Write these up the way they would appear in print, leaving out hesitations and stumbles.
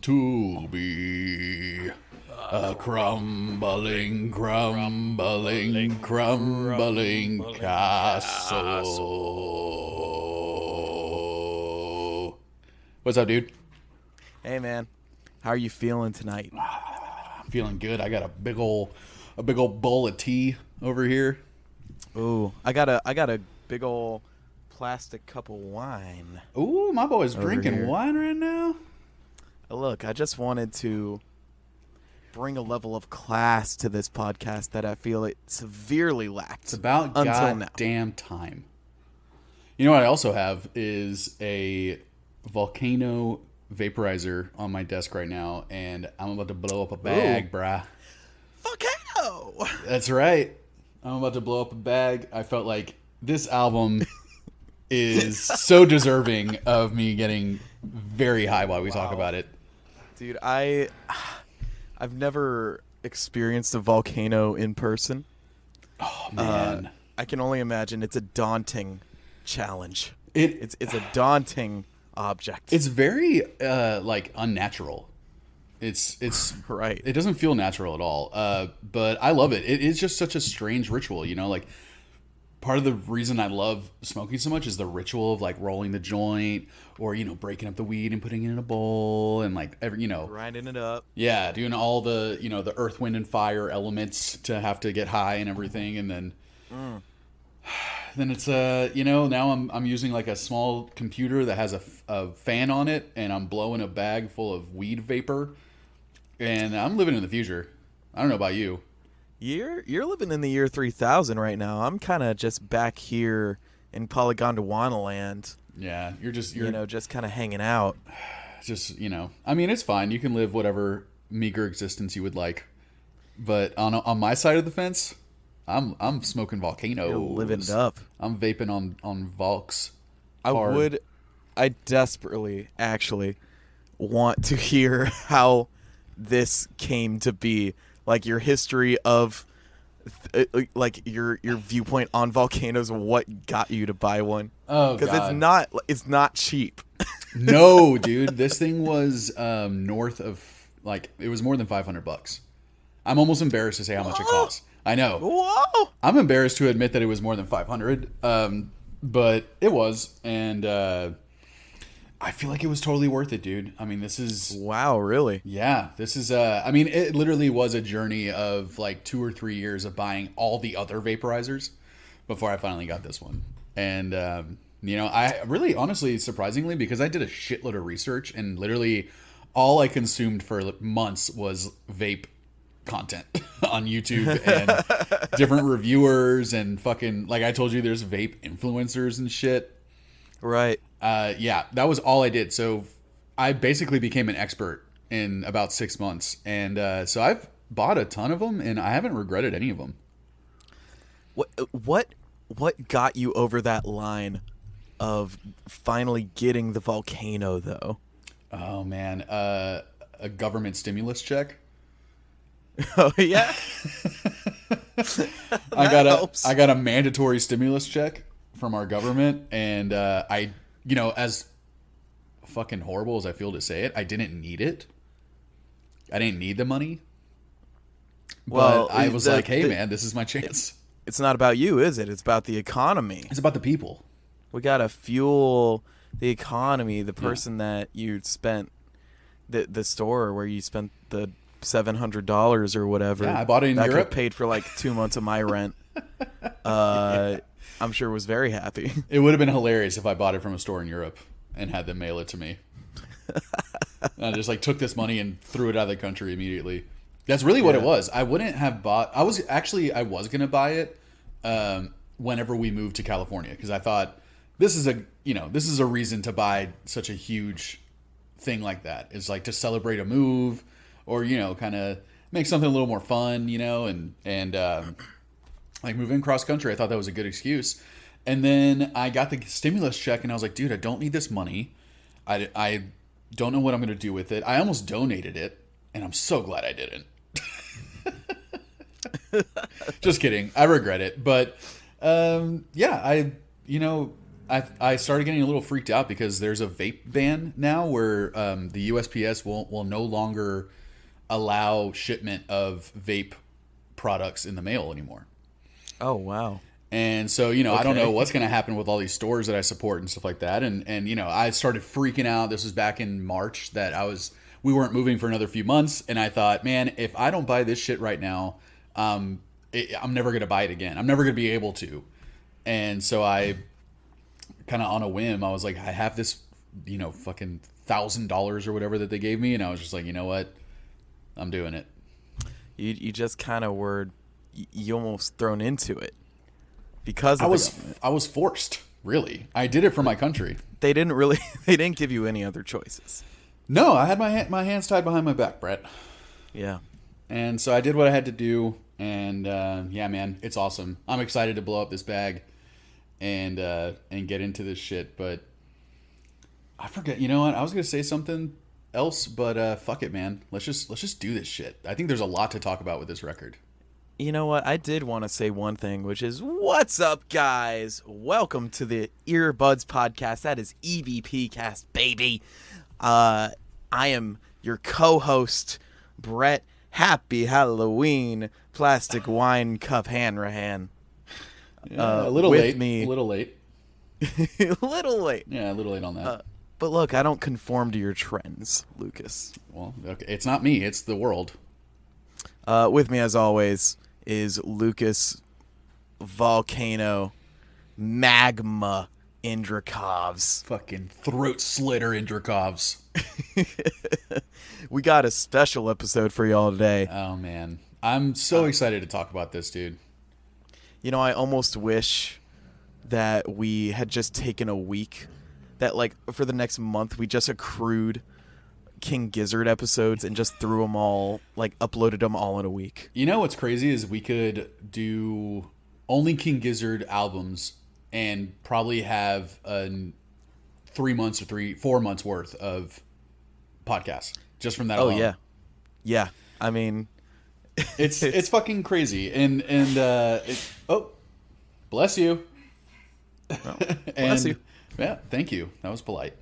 to be a crumbling castle. What's up, dude? Hey, man. How are you feeling tonight? I'm feeling good. I got a big old bowl of tea over here. Ooh, I got a big old plastic cup of wine. Ooh, my boy's drinking here. wine right now. Look, I just wanted to bring a level of class to this podcast that I feel it severely lacked. It's about until now. goddamn time. You know what I also have is a Volcano vaporizer on my desk right now, and I'm about to blow up a bag, brah. Volcano! That's right. I'm about to blow up a bag. I felt like this album is so deserving of me getting very high while we talk about it. Dude, I've never experienced a volcano in person. Oh, man. I can only imagine it's a daunting challenge. It's It's a daunting object. It's very like unnatural. It's right. It doesn't feel natural at all. But I love it. It is just such a strange ritual, you know, like part of the reason I love smoking so much is the ritual of like rolling the joint or, you know, breaking up the weed and putting it in a bowl and like every, you know, Grinding it up. yeah, doing all the, you know, the earth, wind and fire elements to have to get high and everything. And then then it's you know, now I'm using like a small computer that has a fan on it, and I'm blowing a bag full of weed vapor, and I'm living in the future. I don't know about you. You're living in the year 3000 right now. I'm kind of just back here in Polygondwanaland. Yeah, you're just kind of hanging out. just, you know, I mean, it's fine. You can live whatever meager existence you would like, but on my side of the fence, I'm smoking Volcanos. You're living it up. I'm vaping on Volks. I desperately actually want to hear how this came to be. Like your history of, like your viewpoint on volcanoes. What got you to buy one? Oh, because God. it's not cheap. No, dude, this thing was north of like it was more than $500. I'm almost embarrassed to say how much it costs. I know. Whoa! I'm embarrassed to admit that it was more than 500, but it was, and I feel like it was totally worth it, dude. I mean, this is Wow, really? yeah, this is I mean, it literally was a journey of like 2 or 3 years of buying all the other vaporizers before I finally got this one, and you know, I really, honestly, surprisingly, because I did a shitload of research and literally all I consumed for months was vape content on YouTube and different reviewers and fucking, like I told you, there's vape influencers and shit. Right. Yeah, that was all I did. So I basically became an expert in about 6 months. And so I've bought a ton of them and I haven't regretted any of them. What got you over that line of finally getting the volcano, though? Oh, man. A government stimulus check. Oh, yeah? I got a mandatory stimulus check from our government, and I, you know, as fucking horrible as I feel to say it, I didn't need it. I didn't need the money. Well, but I was like, hey, man, this is my chance. It's not about you, is it? It's about the economy. It's about the people. We got to fuel the economy. The person that you spent, the store where you spent the $700 or whatever. Yeah, I bought it in Europe. That could Europe. have paid for like 2 months of my rent. I'm sure was very happy. It would have been hilarious if I bought it from a store in Europe and had them mail it to me. And I just like took this money and threw it out of the country immediately. That's really what it was. I wouldn't have bought. I was going to buy it whenever we moved to California, because I thought this is a reason to buy such a huge thing like that. It's like to celebrate a move, or, you know, kind of make something a little more fun, you know, and like moving cross country. I thought that was a good excuse. And then I got the stimulus check and I was like, dude, I don't need this money. I don't know what I'm going to do with it. I almost donated it, and I'm so glad I didn't. Just kidding. I regret it. But yeah, I started getting a little freaked out because there's a vape ban now where the USPS will no longer allow shipment of vape products in the mail anymore. Oh, wow. And so, you know, I don't Okay. know what's going to happen with all these stores that I support and stuff like that. And you know, I started freaking out. This was back in March that we weren't moving for another few months. And I thought, man, if I don't buy this shit right now, I'm never going to buy it again. I'm never going to be able to. And so I kind of on a whim, I was like, I have this, you know, fucking $1,000 or whatever that they gave me. And I was just like, you know what? I'm doing it. You just kind of were, you almost thrown into it because of I was forced, really. I did it for my country. They didn't give you any other choices. No, I had my hands tied behind my back, Brett. Yeah. And so I did what I had to do. And yeah, man, it's awesome. I'm excited to blow up this bag and get into this shit. But I forget. You know what? I was gonna say something else, but fuck it, man. Let's just do this shit. I think there's a lot to talk about with this record. You know what? I did want to say one thing, which is, what's up, guys? Welcome to the Earbuds Podcast. That is EVP Cast, baby. I am your co-host, Brett. Happy Halloween, plastic wine cup Hanrahan. Yeah, a little with late. me- A little late. A little late. Yeah, a little late on that. But look, I don't conform to your trends, Lucas. Well, okay, it's not me. It's the world. With me, as always, is Lucas Volcano Magma Indrakovs. Fucking throat slitter Indrakovs. We got a special episode for y'all today. Oh man, I'm so excited to talk about this, dude. You know, I almost wish that we had just taken a week, that like for the next month we just accrued King Gizzard episodes and just threw them all, like uploaded them all in a week. You know what's crazy is we could do only King Gizzard albums and probably have 3 months or 4 months worth of podcasts just from that. Oh alone. yeah. I mean, it's fucking crazy. And oh, bless you. bless you. Yeah, thank you. That was polite.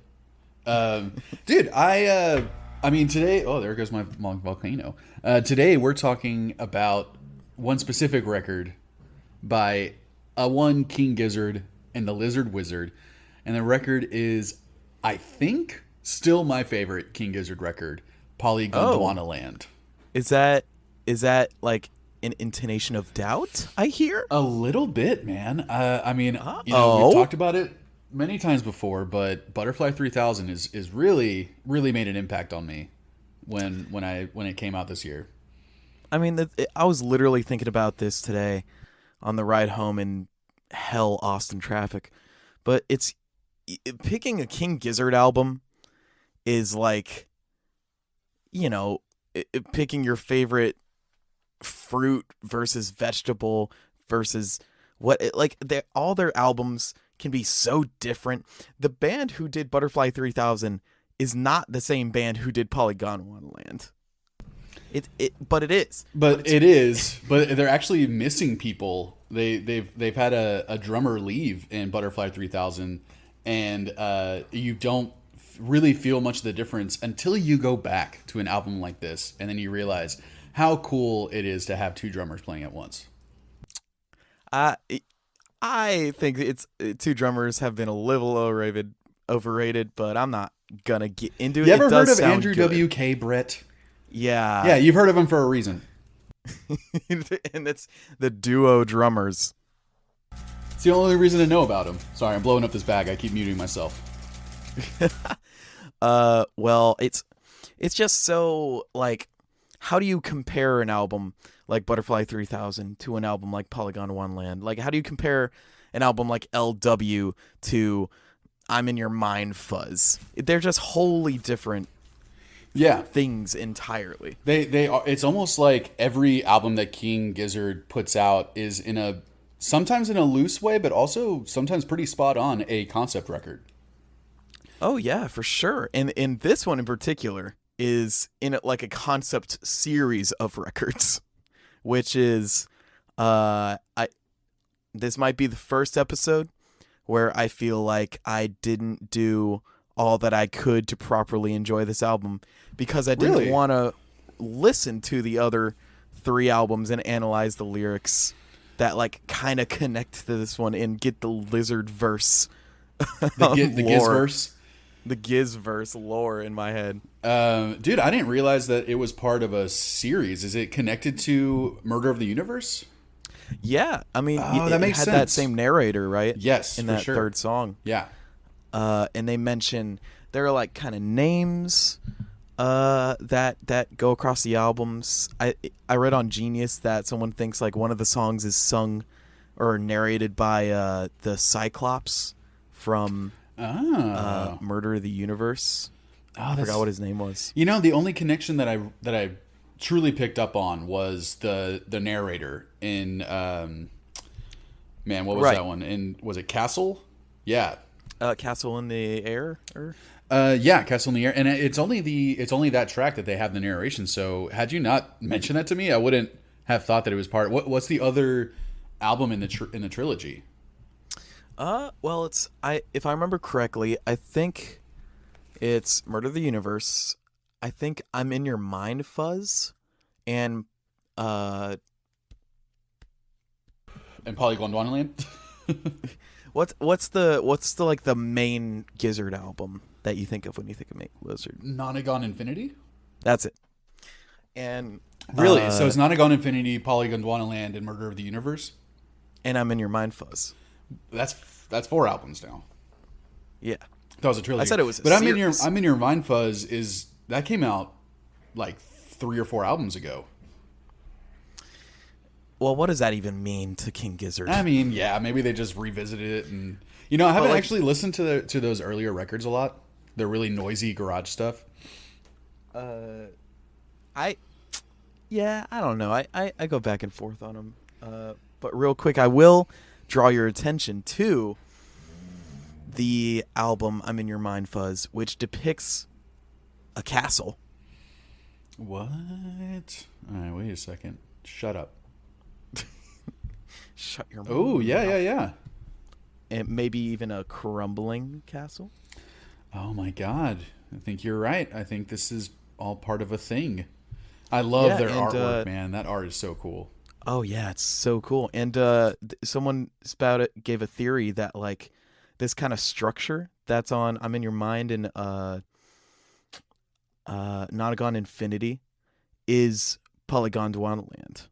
Dude, I mean today. Oh, there goes my volcano. Today we're talking about one specific record by one King Gizzard and the Lizard Wizard, and the record is, I think, still my favorite King Gizzard record, Polygondwanaland. Is that like an intonation of doubt, I hear? A little bit, man. I mean, you know, we've talked about it many times before, but Butterfly 3000 is really made an impact on me when it came out this year. I mean, I was literally thinking about this today on the ride home in hell Austin traffic. But picking a King Gizzard album is like, you know, picking your favorite fruit versus vegetable versus all their albums can be so different. The band who did Butterfly 3000 is not the same band who did Polygondwanaland. But it is. But they're actually missing people. They've had a drummer leave in Butterfly 3000, and you don't really feel much of the difference until you go back to an album like this, and then you realize how cool it is to have two drummers playing at once. I think it's two drummers have been a little overrated, but I'm not gonna get into it. You ever It does heard of sound Andrew good. WK, Brett? Yeah. Yeah, you've heard of him for a reason. And it's the duo drummers. It's the only reason to know about him. Sorry, I'm blowing up this bag. I keep muting myself. Well, it's just so, like, how do you compare an album like Butterfly 3000 to an album like Polygondwanaland? Like, how do you compare an album like LW to I'm in Your Mind Fuzz? They're just wholly different things entirely. They are. It's almost like every album that King Gizzard puts out is sometimes in a loose way, but also sometimes pretty spot on a concept record. Oh yeah, for sure. And in this one in particular is in it like a concept series of records, which is this might be the first episode where I feel like I didn't do all that I could to properly enjoy this album because I didn't Really? want to listen to the other 3 albums and analyze the lyrics that like kind of connect to this one and get the lizard verse, The lore, Gizzverse. the Gizzverse lore in my head. Dude, I didn't realize that it was part of a series. Is it connected to Murder of the Universe? Yeah, I mean, Oh, that it makes had sense. that same narrator, right? Yes, in for that sure. 3rd song. Yeah. And they mention there are like kind of names that go across the albums. I read on Genius that someone thinks like one of the songs is sung or narrated by the Cyclops from Murder of the Universe. I forgot what his name was. You know, the only connection that I truly picked up on was the narrator in man, what was that one? In was it Castle? Yeah. Castle in the Air? Yeah, Castle in the Air, and it's only that track that they have the narration. So had you not mentioned that to me, I wouldn't have thought that it was part. What's the other album in the trilogy? Well, if I remember correctly, I think it's Murder of the Universe. I think I'm in Your Mind Fuzz, and Polygondwanaland. what's the like the main Gizzard album that you think of when you think of Lizard? Nonagon Infinity. That's it. And Really? So it's Nonagon Infinity, Polygondwanaland, and Murder of the Universe? and I'm in Your Mind Fuzz. That's 4 albums now. Yeah. That was a trilogy. I said it was a but series. I'm in your Mind Fuzz that came out like 3 or 4 albums ago. Well, what does that even mean to King Gizzard? I mean, yeah, maybe they just revisited it, and I haven't like- actually listened to those earlier records a lot. They're really noisy garage stuff. I don't know. I go back and forth on them. But real quick, I will draw your attention to the album I'm in Your Mind Fuzz, which depicts a castle. What? All right, wait a second. Shut up. Shut your mouth. Oh, yeah. And maybe even a crumbling castle. Oh my God. I think you're right. I think this is all part of a thing. I love their artwork, man. That art is so cool. Oh yeah, it's so cool. And someone spout it gave a theory that like this kind of structure that's on I'm in Your Mind and Nonagon Infinity is Polygondwanaland.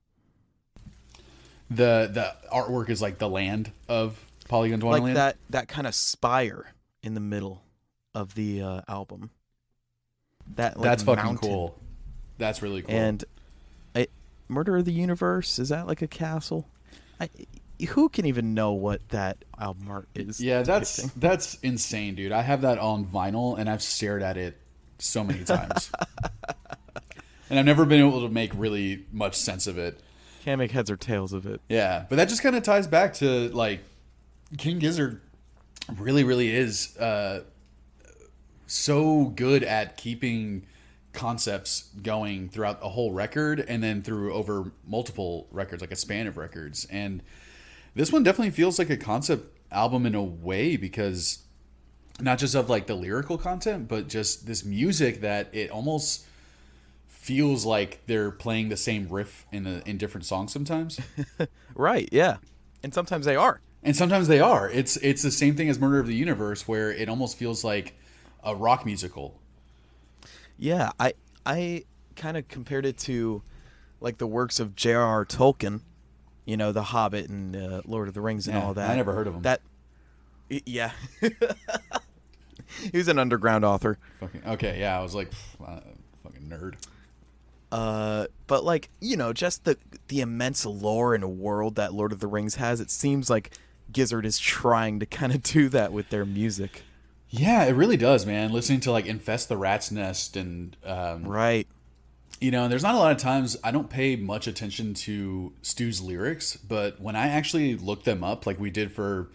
The artwork is like the land of Polygondwanaland. Like that kind of spire in the middle of the album. That's fucking cool. That's really cool. And Murder of the Universe, is that like a castle? Who can even know what that album art is? Yeah, depicting? that's insane, dude. I have that on vinyl, and I've stared at it so many times. And I've never been able to make really much sense of it. Can't make heads or tails of it. Yeah, but that just kind of ties back to, like, King Gizzard really, really is so good at keeping concepts going throughout a whole record and then through over multiple records, like a span of records. And this one definitely feels like a concept album in a way, because not just of like the lyrical content, but just this music that it almost feels like they're playing the same riff in different songs sometimes. Right, yeah. And sometimes they are. And sometimes they are. It's the same thing as Murder of the Universe, where it almost feels like a rock musical. Yeah, I kind of compared it to like the works of J.R.R. Tolkien, you know, The Hobbit and Lord of the Rings and all that. I never heard of him. Yeah. He was an underground author. Okay, yeah, I was like, fucking nerd. But like, you know, just the immense lore and world that Lord of the Rings has, it seems like Gizzard is trying to kind of do that with their music. Yeah, it really does, man. Listening to like Infest the Rat's Nest and Right. You know, there's not a lot of times I don't pay much attention to Stu's lyrics, but when I actually look them up, like we did for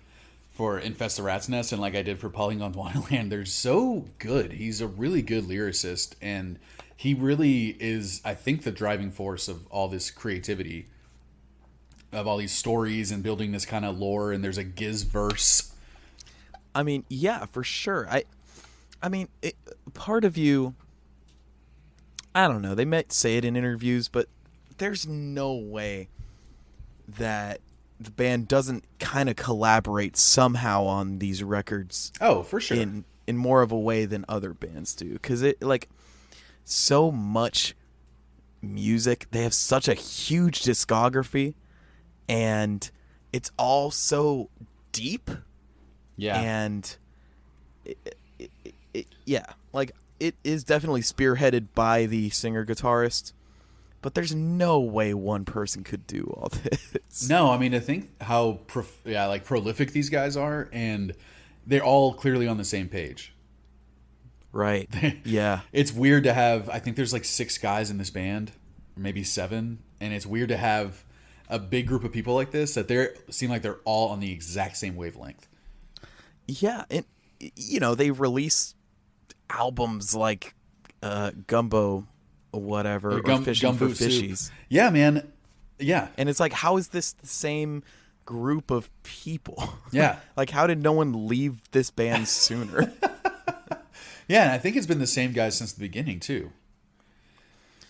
Infest the Rat's Nest and like I did for Polygondwanaland, they're so good. He's a really good lyricist, and he really is, I think, the driving force of all this creativity, of all these stories and building this kind of lore. And there's a Gizzverse I mean, yeah, for sure. Part of you, I don't know. They might say it in interviews, but there's no way that the band doesn't kind of collaborate somehow on these records. Oh, for sure. In more of a way than other bands do, because it like so much music. They have such a huge discography, and it's all so deep. Yeah. And yeah, like it is definitely spearheaded by the singer guitarist, but there's no way one person could do all this. No, I mean, I think how prolific these guys are, and they're all clearly on the same page. Right. Yeah. It's weird to have, I think there's like 6 guys in this band, or maybe 7, and it's weird to have a big group of people like this that seem like they're all on the exact same wavelength. Yeah, and they release albums like Gumbo or whatever, or Fishing for Fishies. Soup. Yeah, man. Yeah. And it's like, how is this the same group of people? Yeah. Like, how did no one leave this band sooner? Yeah, and I think it's been the same guys since the beginning, too.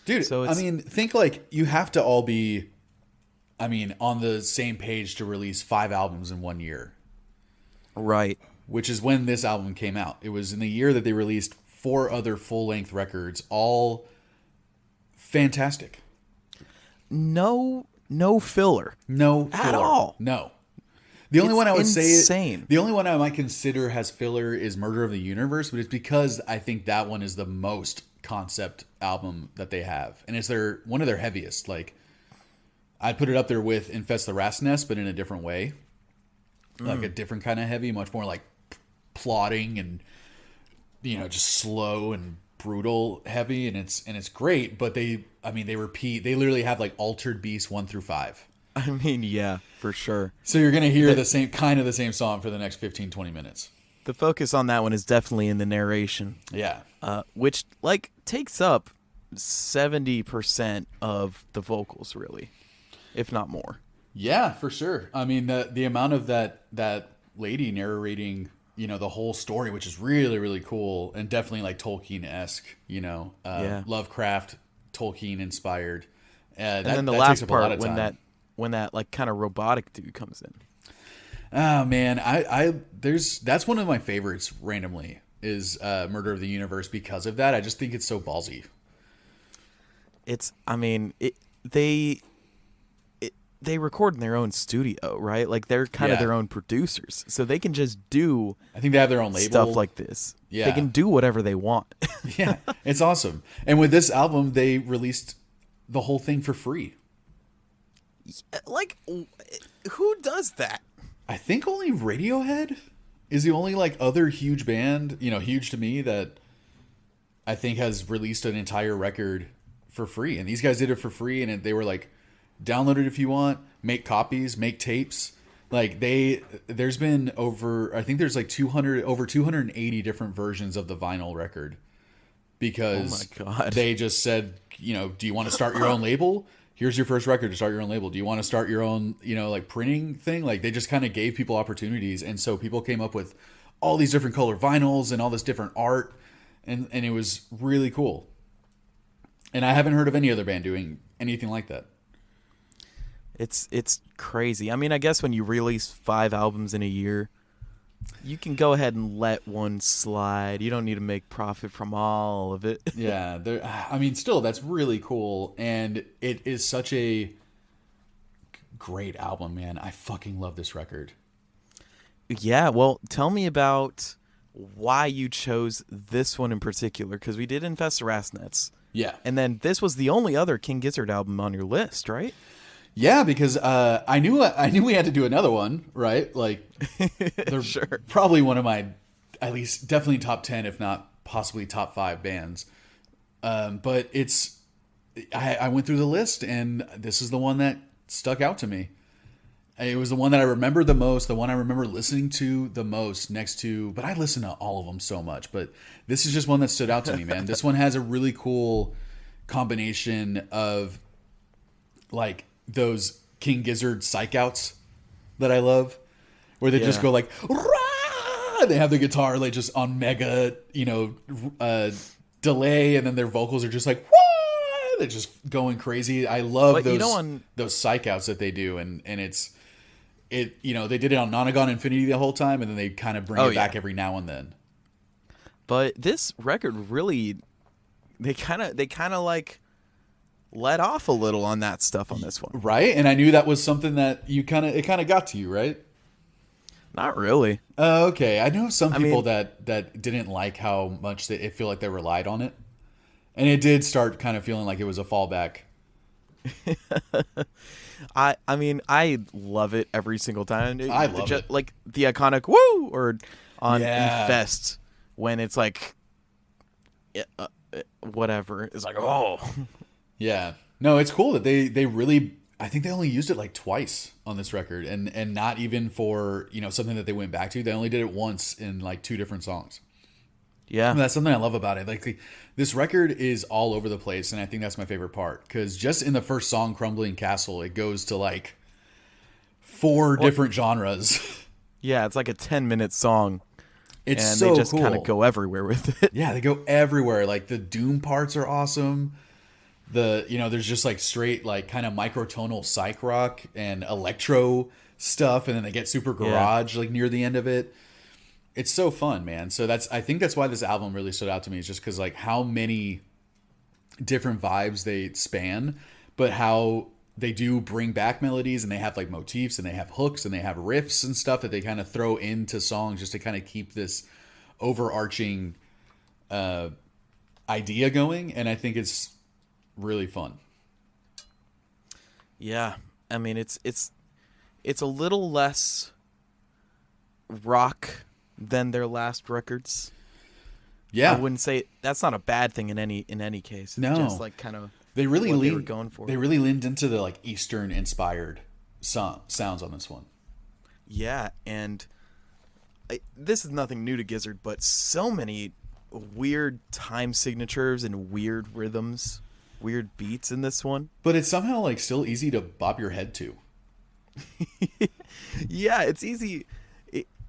Dude, so I mean, think like you have to all be, on the same page to release 5 albums in 1 year. Right. Which is when this album came out. It was in the year that they released 4 other full-length records, all fantastic. No filler. No filler. At all. No. The only one I would say, the only one I might consider has filler is Murder of the Universe, but it's because I think that one is the most concept album that they have, and it's one of their heaviest. Like, I'd put it up there with Infest the Rat's Nest, but in a different way, like a different kind of heavy, much more like plodding and just slow and brutal heavy, and it's great. But they repeat. They literally have like Altered Beast 1 through 5. I mean, yeah, for sure. So you're going to hear the same song for the next 15-20 minutes. The focus on that one is definitely in the narration. Yeah. Which like takes up 70% of the vocals, really, if not more. Yeah, for sure. I mean, the amount of that lady narrating, the whole story, which is really, really cool, and definitely like Tolkien-esque, Lovecraft, Tolkien inspired. And then the last part when that like kind of robotic dude comes in. Oh man, that's one of my favorites randomly is Murder of the Universe because of that. I just think it's so ballsy. They record in their own studio, right? Like they're kind of their own producers, so they can just do. I think they have their own label stuff like this. Yeah, they can do whatever they want. Yeah, it's awesome. And with this album, they released the whole thing for free. Like, who does that? I think only Radiohead is the only like other huge band, huge to me, that I think has released an entire record for free. And these guys did it for free, and they were like, download it if you want, make copies, make tapes. Like there's been I think there's like over 280 different versions of the vinyl record, because oh my God. They just said, do you want to start your own label? Here's your first record to start your own label. Do you want to start your own, like printing thing? Like they just kind of gave people opportunities. And so people came up with all these different color vinyls and all this different art. And it was really cool. And I haven't heard of any other band doing anything like that. It's crazy. I mean, I guess when you release 5 albums in a year, you can go ahead and let one slide. You don't need to make profit from all of it. Yeah, still, that's really cool, and it is such a great album, man. I fucking love this record. Yeah, well, tell me about why you chose this one in particular, because we did Infest the Rat's Nest. Yeah. And then this was the only other King Gizzard album on your list, right? Yeah, because I knew we had to do another one, right? Like, they're sure. Probably one of my, at least definitely top 10, if not possibly top 5 bands. But I went through the list, and this is the one that stuck out to me. It was the one that I remember the most, the one I remember listening to the most but I listen to all of them so much, but this is just one that stood out to me, man. This one has a really cool combination of like those King Gizzard psych outs that I love, where they just go like, rah! and they have the guitar like just on mega, delay, and then their vocals are just like, what? They're just going crazy. I love those psych outs that they do, and they did it on Nonagon Infinity the whole time, and then they kind of bring it back every now and then. But this record really, they kind of like let off a little on that stuff on this one, right? And I knew that was something that it kind of got to you, right? Not really. Okay. I know some people that didn't like how much it feel like they relied on it, and it did start kind of feeling like it was a fallback. I love it every single time. I love it. Like the iconic woo, or on Infest when it's like whatever. It's like, oh. Yeah. No, it's cool that they really, I think they only used it like twice on this record, and not even for, something that they went back to. They only did it once in like 2 different songs. Yeah. And that's something I love about it. Like this record is all over the place, and I think that's my favorite part, because just in the first song, Crumbling Castle, it goes to like 4 different genres. Yeah, it's like a 10-minute song. It's and so they just cool. kind of go everywhere with it. Yeah, they go everywhere. Like the doom parts are awesome. There's just like straight like kind of microtonal psych rock and electro stuff, and then they get super garage like near the end of it. It's so fun, man. So I think that's why this album really stood out to me, is just because like how many different vibes they span, but how they do bring back melodies, and they have like motifs, and they have hooks, and they have riffs and stuff that they kind of throw into songs just to kind of keep this overarching idea going. And I think it's really fun. Yeah, I mean it's a little less rock than their last records. Yeah, I wouldn't say that's not a bad thing in any case. It's just like kind of they really what they were going for. They really leaned into the like Eastern inspired sounds on this one. Yeah, and this is nothing new to Gizzard, but so many weird time signatures and weird rhythms, weird beats in this one. But it's somehow like still easy to bop your head to. Yeah, it's easy.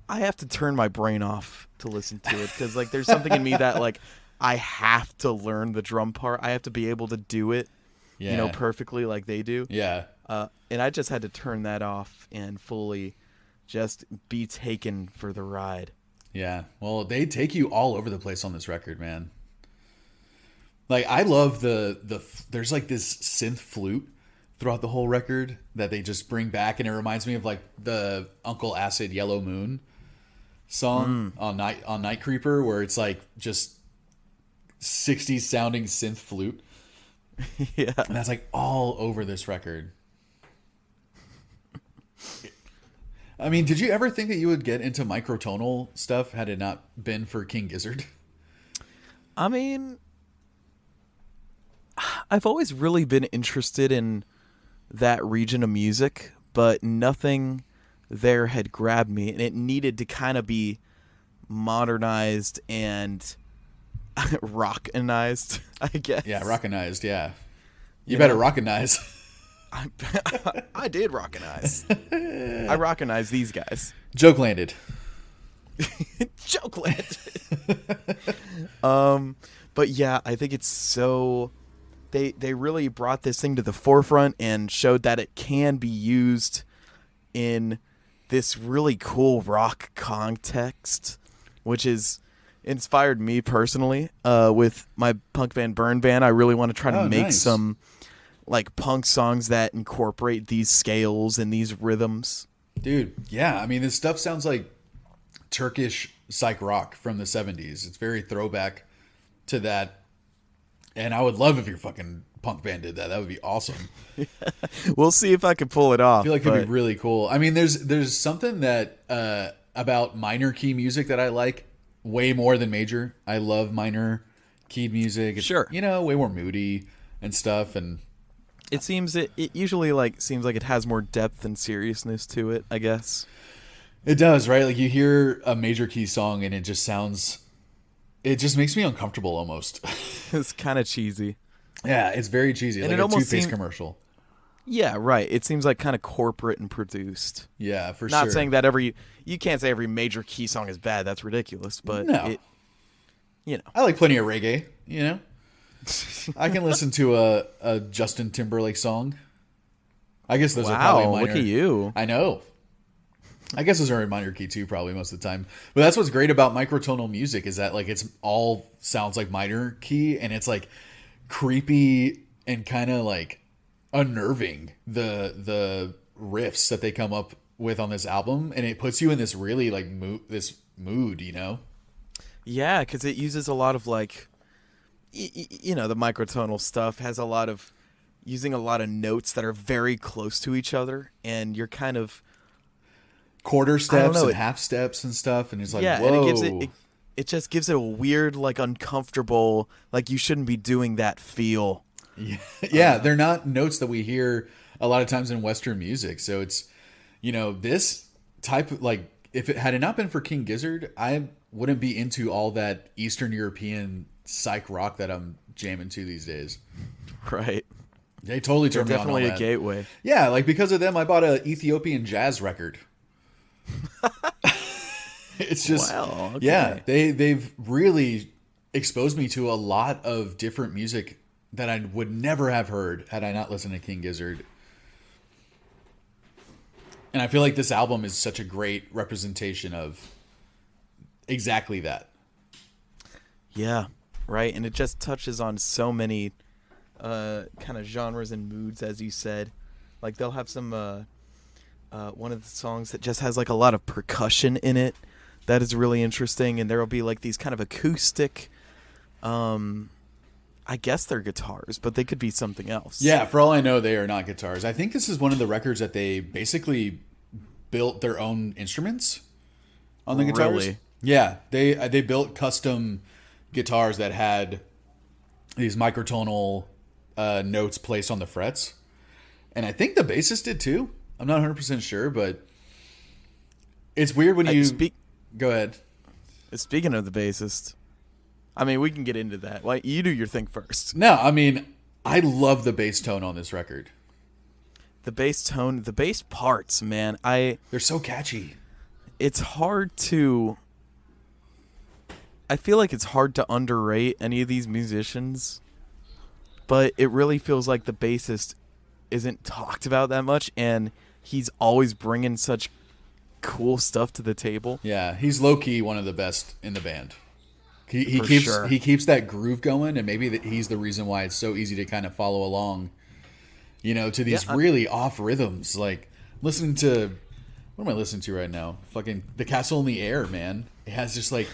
I have to turn my brain off to listen to it, because like there's something in me that like I have to learn the drum part. I have to be able to do it, perfectly like they do. Yeah. And I just had to turn that off and fully just be taken for the ride. Yeah. Well, they take you all over the place on this record, man. Like I love there's like this synth flute throughout the whole record that they just bring back, and it reminds me of like the Uncle Acid Yellow Moon song on Night Creeper, where it's like just 60s sounding synth flute. Yeah. And that's like all over this record. I mean, did you ever think that you would get into microtonal stuff had it not been for King Gizzard? I mean, I've always really been interested in that region of music, but nothing there had grabbed me, and it needed to kind of be modernized and rockinized, I guess. Yeah, rockinized, yeah. You better rockinize. I did rockinize. I rockinized these guys. Joke landed. Joke landed. But yeah, I think it's so... They really brought this thing to the forefront and showed that it can be used in this really cool rock context, which is inspired me personally with my punk band Burn Band. I really want to try to make some like punk songs that incorporate these scales and these rhythms. Dude, yeah. I mean, this stuff sounds like Turkish psych rock from the 70s. It's very throwback to that. And I would love if your fucking punk band did that. That would be awesome. We'll see if I can pull it off. I feel like it'd be really cool. I mean, there's something that about minor key music that I like way more than major. I love minor keyed music. It's, sure. Way more moody and stuff. And it usually like seems like it has more depth and seriousness to it, I guess. It does, right? Like you hear a major key song and it just makes me uncomfortable almost. It's kind of cheesy. Yeah, it's very cheesy. And like it a almost toothpaste commercial. Yeah, right. It seems like kind of corporate and produced. Yeah, for Not sure. saying that you can't say every major Key song is bad. That's ridiculous. But No. you know. I like plenty of reggae, you know? I can listen to a Justin Timberlake song. I guess those are probably minor. Look at you. I know. I guess those are in minor key too, probably most of the time. But that's what's great about microtonal music is that like it's all sounds like minor key, and it's like creepy and kind of like unnerving the riffs that they come up with on this album, and it puts you in this really like mood, you know? Yeah, because it uses a lot of like, you know, the microtonal stuff has a lot of using a lot of notes that are very close to each other, and you're kind of quarter steps and half steps and stuff, and it's like, yeah, whoa. and it just gives it a weird, like uncomfortable, like you shouldn't be doing that feel. Yeah, they're not notes that we hear a lot of times in Western music. So it's, you know, this type of like, if it had it not been for King Gizzard, I wouldn't be into all that Eastern European psych rock that I'm jamming to these days. Right. They totally turned me on. Definitely a gateway. Yeah, like because of them, I bought an Ethiopian jazz record. It's just, wow, okay. Yeah, they've really exposed me to a lot of different music that I would never have heard had I not listened to King Gizzard. And I feel like this album is such a great representation of exactly that. Yeah, right. And it just touches on so many kind of genres and moods, as you said. Like they'll have some one of the songs that just has like a lot of percussion in it. That is really interesting. And there will be like these kind of acoustic, I guess they're guitars, but they could be something else. Yeah, for all I know, they are not guitars. I think this is one of the records that they basically built their own instruments on the guitars. Really? Yeah, they built custom guitars that had these microtonal notes placed on the frets. And I think the bassist did too. I'm not 100% sure, but it's weird when you... Go ahead. Speaking of the bassist, I mean, we can get into that. Like, you do your thing first. No, I mean, I love the bass tone on this record. The bass tone, the bass parts, man. They're so catchy. It's hard to... I feel like it's hard to underrate any of these musicians, but it really feels like the bassist isn't talked about that much, and he's always bringing such cool stuff to the table. Yeah, he's low-key one of the best in the band. He keeps that groove going, and maybe he's the reason why it's so easy to kind of follow along, you know, to these really off rhythms. Like, listening to... What am I listening to right now? Fucking The Castle in the Air, man. It has just like...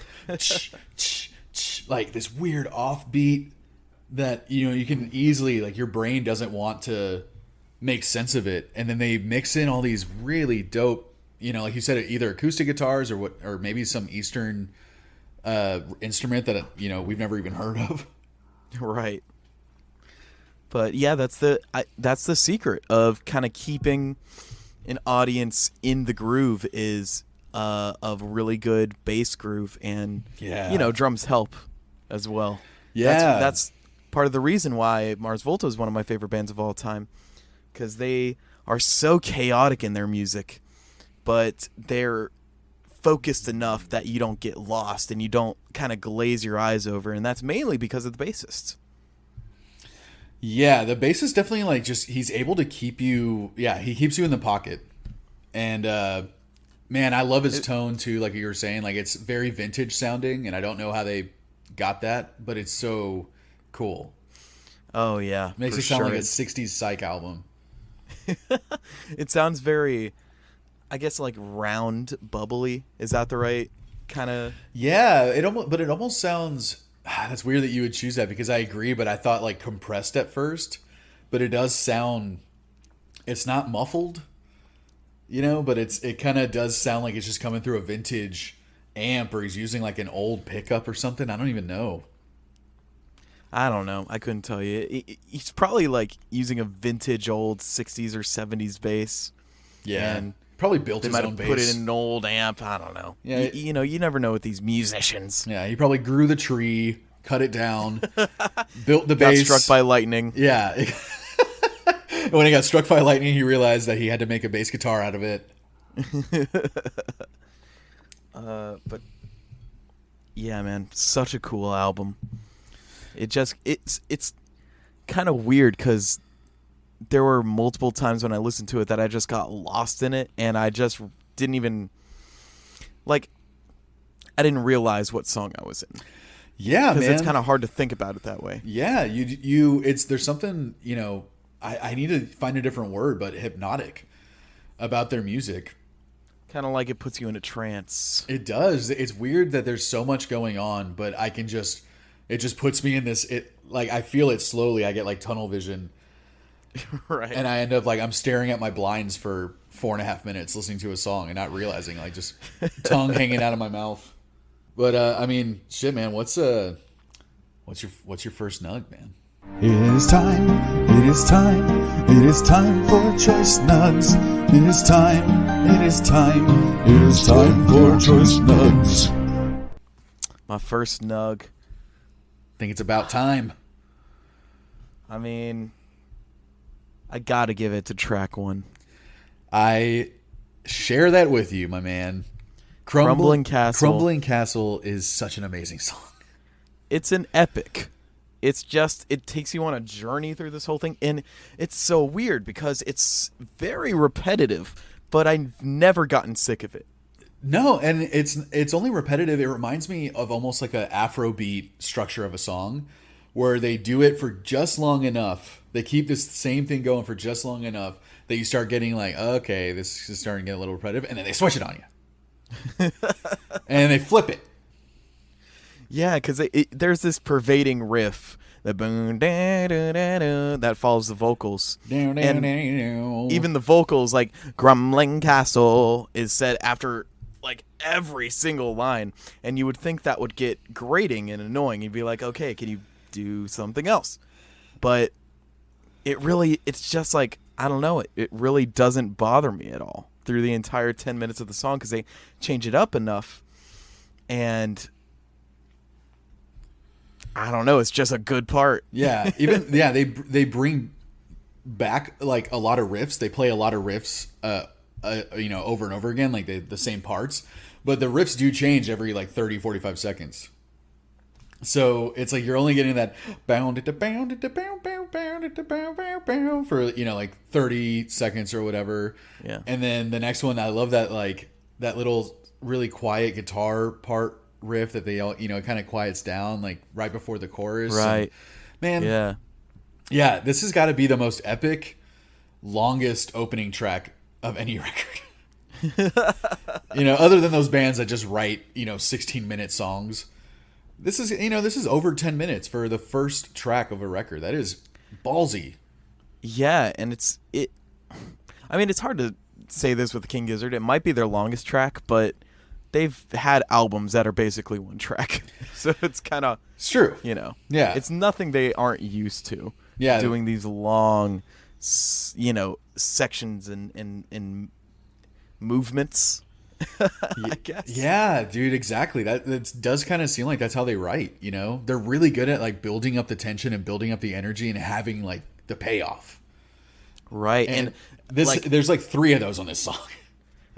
like this weird offbeat that, you know, you can easily... Like, your brain doesn't want to make sense of it. And then they mix in all these really dope, you know, like you said, either acoustic guitars or maybe some Eastern... instrument that, you know, we've never even heard of. Right. But yeah, that's the secret of kind of keeping an audience in the groove is a really good bass groove, and you know, drums help as well. Yeah, that's part of the reason why Mars Volta is one of my favorite bands of all time, because they are so chaotic in their music, but they're focused enough that you don't get lost and you don't kind of glaze your eyes over, and that's mainly because of the bassist. Yeah, the bassist definitely like he's able to keep you. Yeah, he keeps you in the pocket, and man, I love his tone too. Like you were saying, like it's very vintage sounding, and I don't know how they got that, but it's so cool. Oh yeah, makes it sound like a '60s psych album. It sounds very, I guess, like round, bubbly. Is that the right kind of? Yeah, it almost sounds. That's weird that you would choose that, because I agree, but I thought like compressed at first, but it does sound. It's not muffled, you know, but it kind of does sound like it's just coming through a vintage amp, or he's using like an old pickup or something. I don't even know. I don't know. I couldn't tell you. He's probably like using a vintage old 60s or 70s bass. Yeah. And probably built his own bass. They might have put it in an old amp. I don't know. Yeah. You know, you never know with these musicians. Yeah, he probably grew the tree, cut it down, built the bass. Got struck by lightning. Yeah. when he got struck by lightning, he realized that he had to make a bass guitar out of it. But yeah, man, such a cool album. It's kind of weird because there were multiple times when I listened to it that I just got lost in it, and I just didn't even I didn't realize what song I was in. Yeah, man. Because it's kind of hard to think about it that way. Yeah, there's something, I need to find a different word, but hypnotic about their music. Kind of like it puts you in a trance. It does. It's weird that there's so much going on, but it just puts me in this, I feel it slowly. I get like tunnel vision. Right. And I end up I'm staring at my blinds for 4.5 minutes listening to a song and not realizing, just tongue hanging out of my mouth. But shit, man, what's your first nug, man? It is time, it is time, it is time for choice nugs. It is time, it is time, it is time for choice nugs. My first nug. Think it's about time. I gotta give it to track 1. I share that with you, my man. Crumbling Castle. Crumbling Castle is such an amazing song. It's an epic. It takes you on a journey through this whole thing, and it's so weird because it's very repetitive, but I've never gotten sick of it. No, and it's only repetitive. It reminds me of almost like a Afrobeat structure of a song where they do it for just long enough. They keep this same thing going for just long enough that you start getting okay, this is starting to get a little repetitive, and then they switch it on you. And they flip it. Yeah, because there's this pervading riff that follows the vocals. And even the vocals, like Crumbling Castle, is said after every single line. And you would think that would get grating and annoying. You'd be like, okay, can you do something else? But it's just I don't know. It really doesn't bother me at all through the entire 10 minutes of the song because they change it up enough. And I don't know. It's just a good part. Yeah. They bring back a lot of riffs. They play a lot of riffs, over and over again, the same parts. But the riffs do change every 30, 45 seconds. So it's you're only getting that for 30 seconds or whatever. Yeah. And then the next one, I love that that little really quiet guitar part riff that they all it kind of quiets down right before the chorus. Right. And, man. Yeah. This has got to be the most epic, longest opening track of any record. Other than those bands that just write 16-minute songs. This is over 10 minutes for the first track of a record. That is ballsy. Yeah, and it's hard to say this with King Gizzard. It might be their longest track, but they've had albums that are basically one track. So it's kind of... It's true. Yeah. It's nothing they aren't used to. Yeah. Doing these long, sections and movements. I guess. Yeah, dude, exactly. That does kind of seem like that's how they write, They're really good at building up the tension and building up the energy and having the payoff. Right. And there's 3 of those on this song.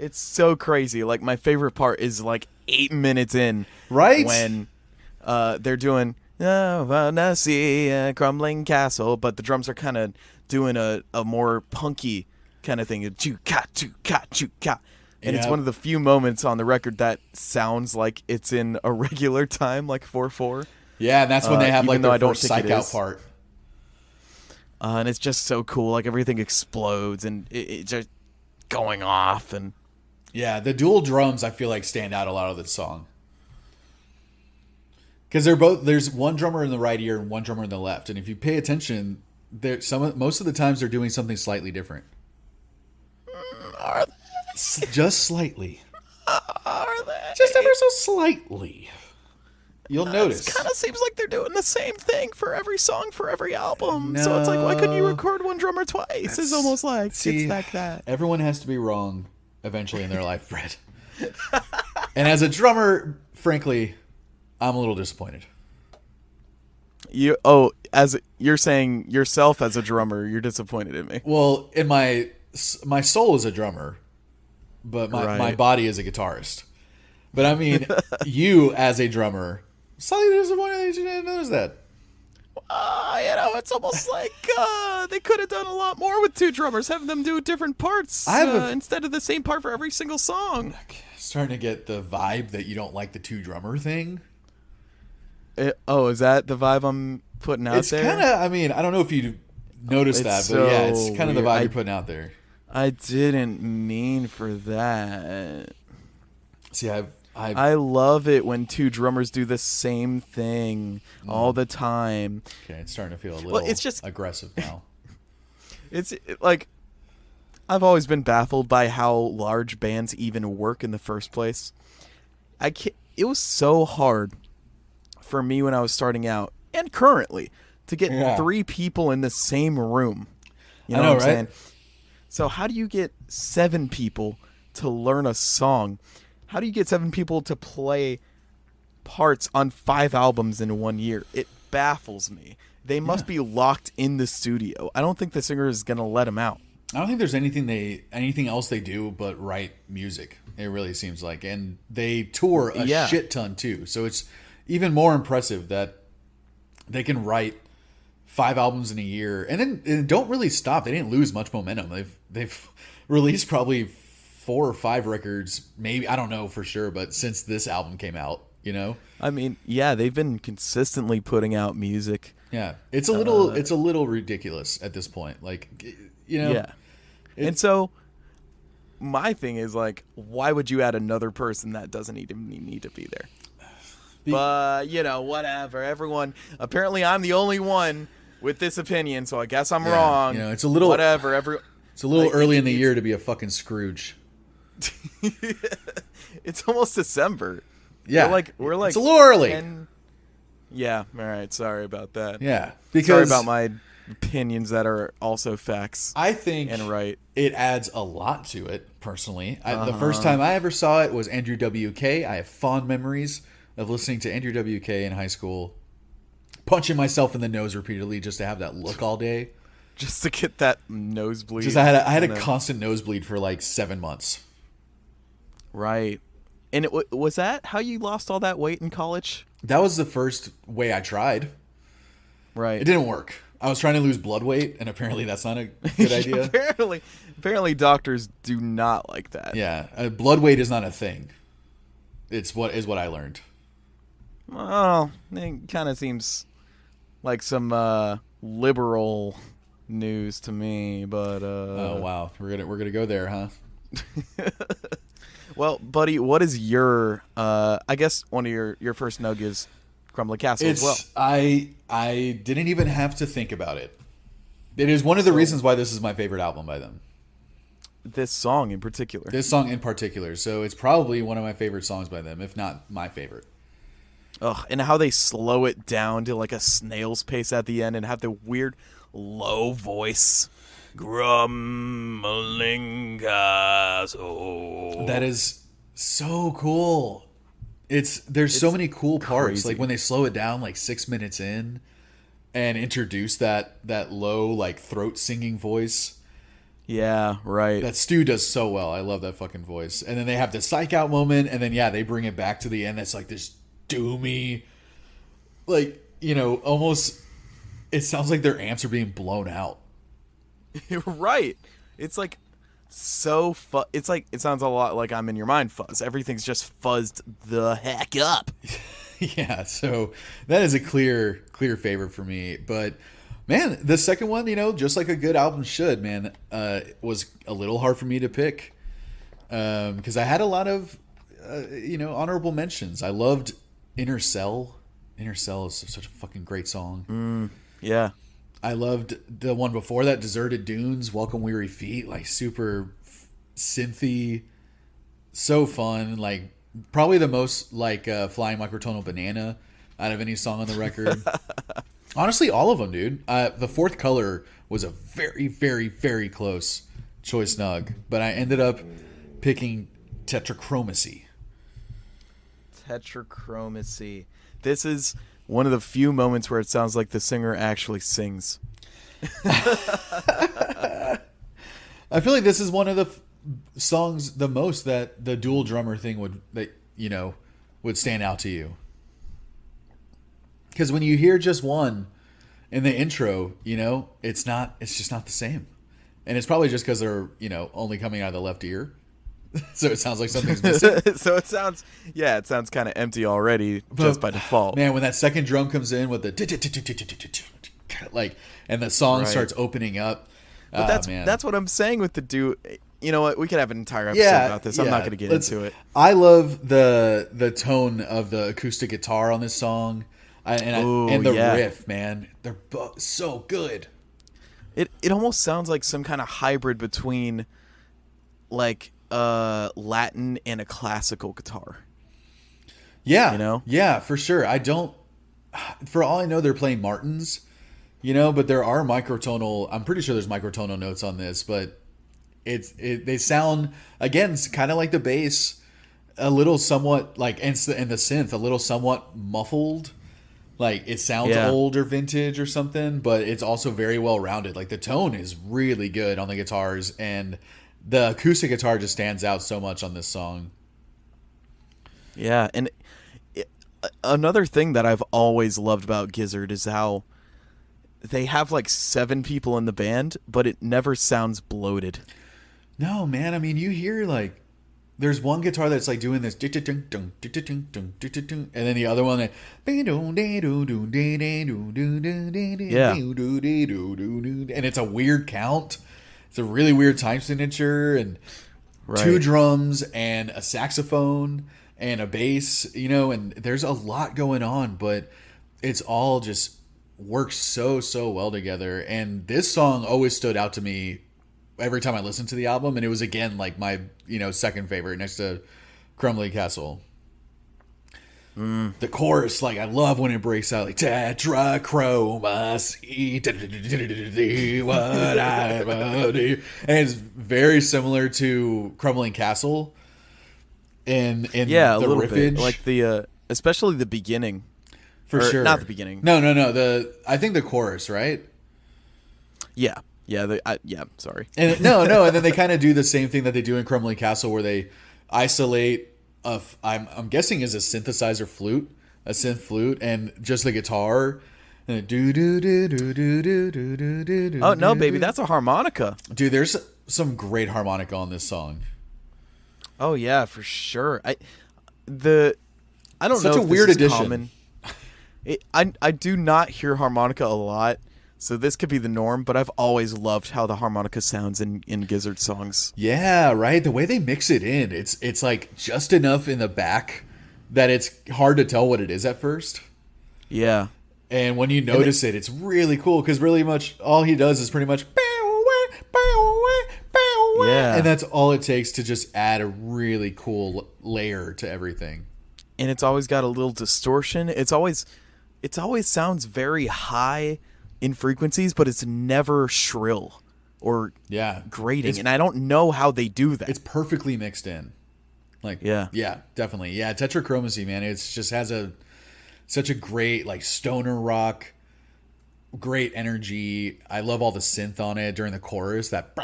It's so crazy. My favorite part is 8 minutes in. Right. When they're doing wanna see a crumbling castle, but the drums are kind of doing a more punky kind of thing. Choo-ka, choo-ka, choo-ka. And it's one of the few moments on the record that sounds like it's in a regular time, 4/4. Yeah, and that's when they have their first psych out is. part. And it's just so cool. Everything explodes and it just going off. And yeah, the dual drums I feel stand out a lot of this song. Because there's one drummer in the right ear and one drummer in the left, and if you pay attention, most of the times they're doing something slightly different. Are they? Just slightly. Are they? Just ever so slightly. You'll notice. It kind of seems like they're doing the same thing for every song, for every album. No. So it's why couldn't you record one drummer twice? It's almost it's like that. Everyone has to be wrong eventually in their life, Brett. And as a drummer, frankly, I'm a little disappointed. As you're saying yourself as a drummer, you're disappointed in me. Well, in my soul is a drummer, but my body is a guitarist. But I mean, you as a drummer, slightly disappointed that you didn't notice that. It's almost like they could have done a lot more with two drummers, having them do different parts instead of the same part for every single song. Starting to get the vibe that you don't like the two drummer thing. Is that the vibe I'm putting out there? It's kind of, I mean, I don't know if you noticed that, but yeah, it's kind of the vibe you're putting out there. I didn't mean for that. See, I love it when two drummers do the same thing all the time. Okay, it's starting to feel a little it's just aggressive now. Like, I've always been baffled by how large bands even work in the first place. It was so hard for me when I was starting out, and currently, to get 3 people in the same room. You know what I'm saying? So how do you get 7 people to learn a song? How do you get 7 people to play parts on 5 albums in 1 year? It baffles me. They must be locked in the studio. I don't think the singer is going to let them out. I don't think there's anything else they do but write music. It really seems like, and they tour a shit ton too. So it's even more impressive that they can write 5 albums in a year and then don't really stop. They didn't lose much momentum. They've released probably 4 or 5 records, maybe, I don't know for sure, but since this album came out, you know? I mean, yeah, they've been consistently putting out music. Yeah. It's a little ridiculous at this point. Like, you know. Yeah. And so my thing is, like, why would you add another person that doesn't even need to be there? But, whatever. Everyone, apparently I'm the only one with this opinion, so I guess I'm wrong. It's a little whatever. It's a little early in the year to be a fucking Scrooge. It's almost December. Yeah, we're like it's a little early. Yeah, all right. Sorry about that. Yeah, sorry about my opinions that are also facts. I think and right. It adds a lot to it personally. The first time I ever saw it was Andrew WK. I have fond memories of listening to Andrew WK in high school, punching myself in the nose repeatedly just to have that look all day. Just to get that nosebleed. Just I had a constant nosebleed for like 7 months. Right. And was that how you lost all that weight in college? That was the first way I tried. Right. It didn't work. I was trying to lose blood weight, and apparently that's not a good idea. apparently doctors do not like that. Yeah. Blood weight is not a thing. It's what I learned. Well, it kind of seems like some liberal news to me, but oh wow, we're gonna go there, huh? Well, buddy, what is your I guess one of your first nug is Crumbling Castle as well. I didn't even have to think about it. It is one of the reasons why this is my favorite album by them. This song in particular. So it's probably one of my favorite songs by them, if not my favorite. Ugh, and how they slow it down to like a snail's pace at the end and have the weird low voice. Crumbling Castle. That is so cool. There's so many cool parts. Crazy. Like when they slow it down like 6 minutes in and introduce that low like throat singing voice. Yeah, right. That Stu does so well. I love that fucking voice. And then they have the psych out moment, and then they bring it back to the end. That's like this doomy, like, almost. It sounds like their amps are being blown out. Right. It's like so it's like it sounds a lot like I'm in Your Mind fuzz. Everything's just fuzzed the heck up. Yeah, so that is a clear favorite for me. But man, the second one, just like a good album should, man, was a little hard for me to pick because I had a lot of honorable mentions. I loved Inner Cell. Inner Cell is such a fucking great song. Yeah. I loved the one before that, Deserted Dunes, Welcome Weary Feet, like super synthy, so fun, like probably the most like Flying Microtonal Banana out of any song on the record. Honestly, all of them, dude. The Fourth Color was a very, very, very close choice nug, but I ended up picking Tetrachromacy. Tetrachromacy. This is one of the few moments where it sounds like the singer actually sings. I feel like this is one of the songs the most that the dual drummer thing would stand out to you. Because when you hear just one in the intro, it's just not the same. And it's probably just because they're, only coming out of the left ear. So it sounds like something's missing. So it sounds kind of empty already just by default. Man, when that second drum comes in with the and the song starts opening up. But that's what I'm saying with the do. You know what? We could have an entire episode about this. I'm not going to get into it. I love the tone of the acoustic guitar on this song. And the riff, man. They're so good. It almost sounds like some kind of hybrid between like Latin and a classical guitar. Yeah. Yeah, for sure. For all I know, they're playing Martins, but there are microtonal, I'm pretty sure there's microtonal notes on this, but they sound, again, kind of like the bass, a little somewhat like, and the synth, a little somewhat muffled. Like it sounds old or vintage or something, but it's also very well rounded. Like the tone is really good on the guitars, and the acoustic guitar just stands out so much on this song. Yeah, and another thing that I've always loved about Gizzard is how they have like 7 people in the band, but it never sounds bloated. No, man. I mean, you hear like there's one guitar that's like doing this, and then the other one that, and it's a weird count. It's a really weird time signature, and 2 drums and a saxophone and a bass, and there's a lot going on, but it's all just works so well together. And this song always stood out to me every time I listened to the album, and it was again like my second favorite next to Crumbling Castle. The chorus, like I love when it breaks out like Tetrachromacy, what I do, and it's very similar to Crumbling Castle. In a the little riffage, bit. Like the especially the beginning, sure. Not the beginning. No. I think the chorus, right? Yeah. Sorry. And and then they kind of do the same thing that they do in Crumbling Castle, where they isolate I'm guessing is a synthesizer flute, a synth flute, and just the guitar. And do. Oh no, baby, that's a harmonica. Dude, there's some great harmonica on this song. Oh yeah, for sure. I don't know. Such a weird addition. I do not hear harmonica a lot. So this could be the norm, but I've always loved how the harmonica sounds in Gizzard songs. Yeah, right. The way they mix it in, it's like just enough in the back that it's hard to tell what it is at first. Yeah. And when you notice it's really cool, because really much all he does is pretty much and that's all it takes to just add a really cool layer to everything. And it's always got a little distortion. It always sounds very high in frequencies, but it's never shrill or grating, and I don't know how they do that. It's perfectly mixed in. Like definitely. Yeah, Tetrachromacy, man, it's just has such a great like stoner rock, great energy. I love all the synth on it during the chorus. That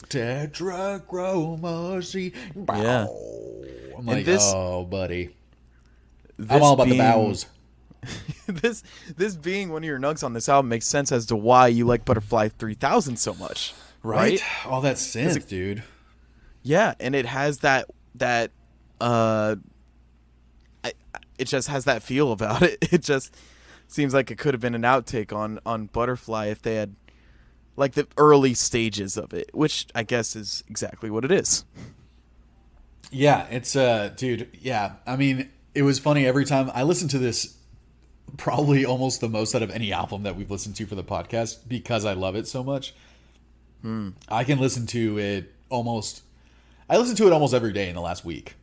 Tetrachromacy. Yeah. I'm like, oh, buddy. I'm all about the vowels. This being one of your nugs on this album makes sense as to why you like Butterfly 3000 so so right? All that synth, dude. Yeah, and it has that it just has that feel about it. It just seems like it could have been an outtake on Butterfly if they had like the early stages of it, which I guess is exactly what it is. Yeah, it's dude, yeah. I mean, it was funny every time I listened to this, probably almost the most out of any album that we've listened to for the podcast, because I love it so much. I can listen to it almost every day in the last week.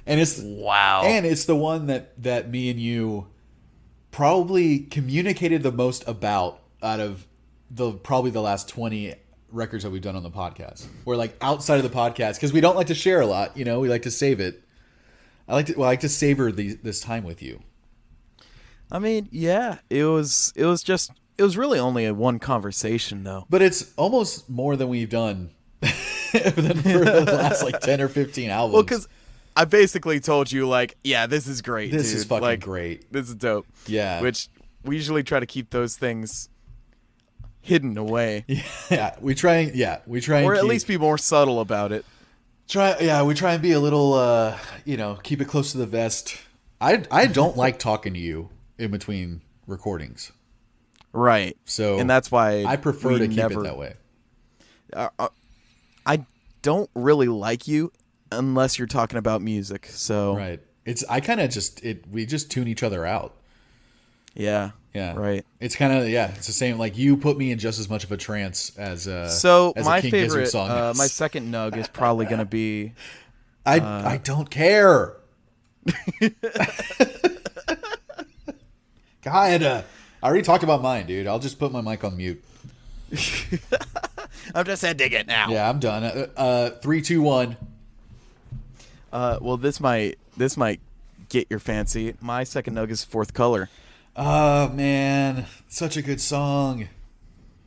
And it's and it's the one that me and you probably communicated the most about out of probably the last 20 records that we've done on the podcast. We're like outside of the podcast, because we don't like to share a lot, we like to save it. I like to savor this time with you. I mean, yeah, it was really only a one conversation though. But it's almost more than we've done than for the last like 10 or 15 albums. Well, because I basically told you, like, yeah, this is great. This dude. is fucking like, great. This is dope. Yeah. Which we usually try to keep those things hidden away. Yeah, we try and Or at least be more subtle about it. We try and be a little keep it close to the vest. I don't like talking to you in between recordings. Right. So and that's why I prefer to keep it that way. I don't really like you unless you're talking about music. So Right. We just tune each other out. Yeah. Yeah. Right. It's kind of it's the same. Like you put me in just as much of a trance as so as my a King Gizzard favorite song is. my second nug is probably gonna be I don't care. God, I already talked about mine, dude. I'll just put my mic on mute. I'm just ending it now. Yeah, I'm done. 3, 2, 1. Well, this might get your fancy. My second nug is Fourth Color. Oh man, such a good song.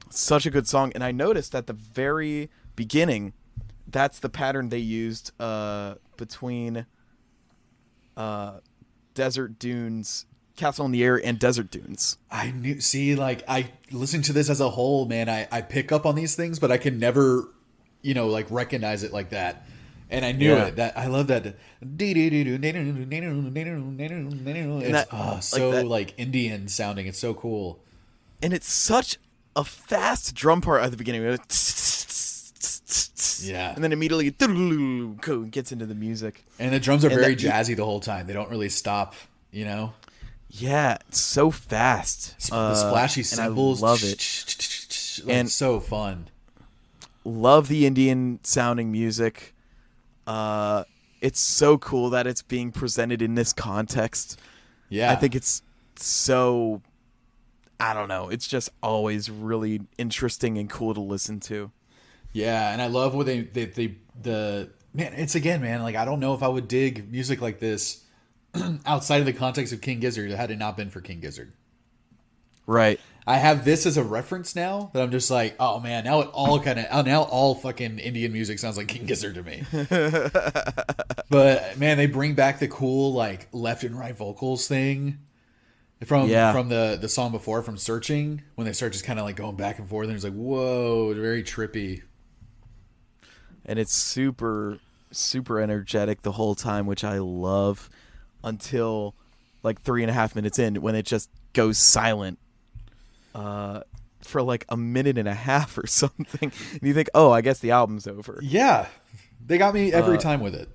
Such a good song, and I noticed at the very beginning, that's the pattern they used between Desert Dunes, Castle in the Air, and Desert Dunes. I listening to this as a whole, man. I pick up on these things, but I can never, recognize it like that. And I knew it. That I love that. It's so Indian sounding. It's so cool. And it's such a fast drum part at the beginning. Yeah. And then immediately gets into the music. And the drums are very jazzy the whole time. They don't really stop, Yeah, it's so fast. The splashy cymbals. And I love it. And so fun. Love the Indian sounding music. It's so cool that it's being presented in this context. Yeah. I think it's so, I don't know. It's just always really interesting and cool to listen to. Yeah, and I love what it's again, man, like I don't know if I would dig music like this outside of the context of King Gizzard had it not been for King Gizzard. Right. I have this as a reference now that I'm just like, oh man, now all fucking Indian music sounds like King Gizzard to me. But man, they bring back the cool like left and right vocals thing from the song before, from Searching, when they start just kind of like going back and forth, and it's like, whoa, very trippy. And it's super, super energetic the whole time, which I love, until like 3.5 minutes in, when it just goes silent for like a minute and a half or something. And you think, oh, I guess the album's over. Yeah. They got me every time with it.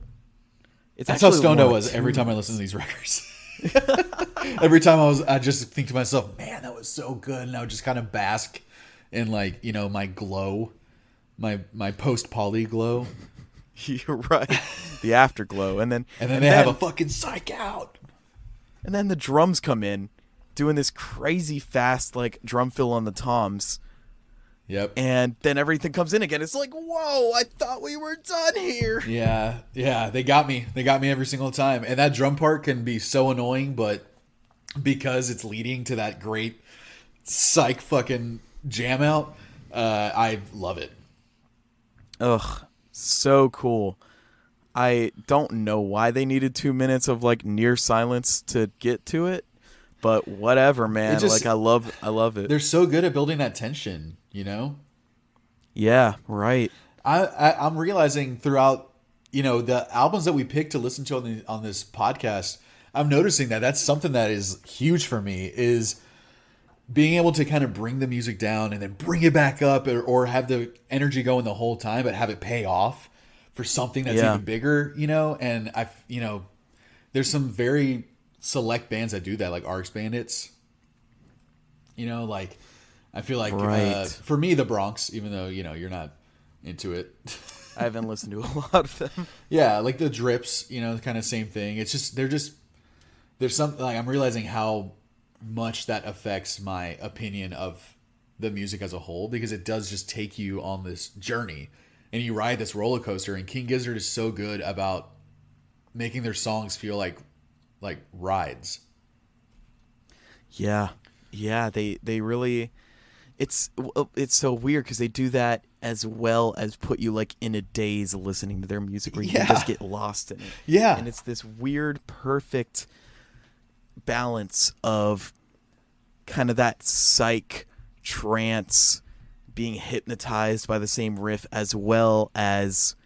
That's how stoned I was every time I listened to these records. Every time I just think to myself, man, that was so good. And I would just kind of bask in like, my glow, my post-poly glow. You're right. The afterglow. And then they have a fucking psych out. And then the drums come in doing this crazy fast like drum fill on the toms. Yep. And then everything comes in again. It's like, whoa, I thought we were done here. Yeah. Yeah. They got me. They got me every single time. And that drum part can be so annoying, but because it's leading to that great psych fucking jam out, I love it. Ugh. So cool. I don't know why they needed 2 minutes of like near silence to get to it, but whatever, man. I love it. They're so good at building that tension, Yeah, right. I'm realizing throughout, the albums that we pick to listen to on this podcast, I'm noticing that that's something that is huge for me, is being able to kind of bring the music down and then bring it back up, or have the energy going the whole time, but have it pay off for something that's even bigger, and there's some very select bands that do that, like RX Bandits, like I feel like for me, the Bronx, even though, you're not into it. I haven't listened to a lot of them. Yeah. Like the Drips, kind of same thing. It's just, there's something like, I'm realizing how much that affects my opinion of the music as a whole, because it does just take you on this journey and you ride this roller coaster. And King Gizzard is so good about making their songs feel like rides. Yeah, yeah. They really. It's so weird because they do that as well as put you like in a daze listening to their music where you can just get lost in it. Yeah. And it's this weird, perfect balance of kind of that psych trance, being hypnotized by the same riff, as well as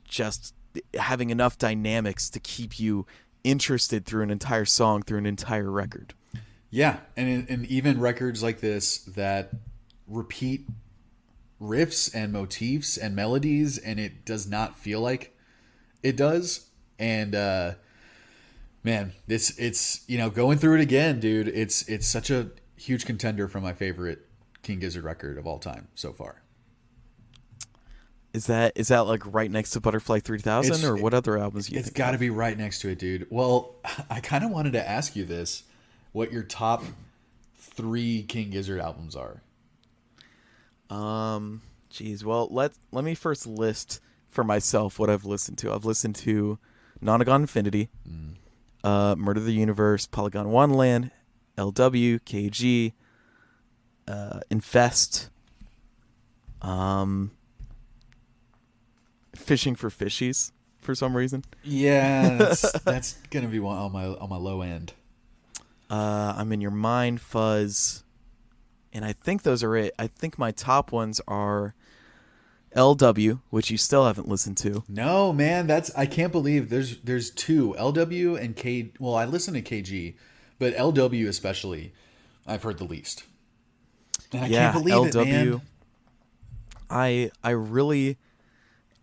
just having enough dynamics to keep you interested through an entire song, through an entire record. Yeah, and even records like this that repeat riffs and motifs and melodies, and it does not feel like it does. And man, it's going through it again, dude. It's such a huge contender for my favorite King Gizzard record of all time so far. Is that like right next to Butterfly 3000, or what other albums you think? It's got to be right next to it, dude. Well, I kind of wanted to ask you this. What your top 3 King Gizzard albums are? Geez. Well, let me first list for myself what I've listened to. I've listened to Nonagon Infinity, Murder the Universe, Polygondwanaland, LW, KG, Infest, Fishing for Fishies for some reason. Yeah, that's gonna be one on my low end. I'm in Your Mind, Fuzz, and I think those are it. I think my top ones are LW, which you still haven't listened to. No, man, I can't believe there's 2, LW and K. Well, I listen to KG, but LW especially, I've heard the least. And I can't believe LW, it, man.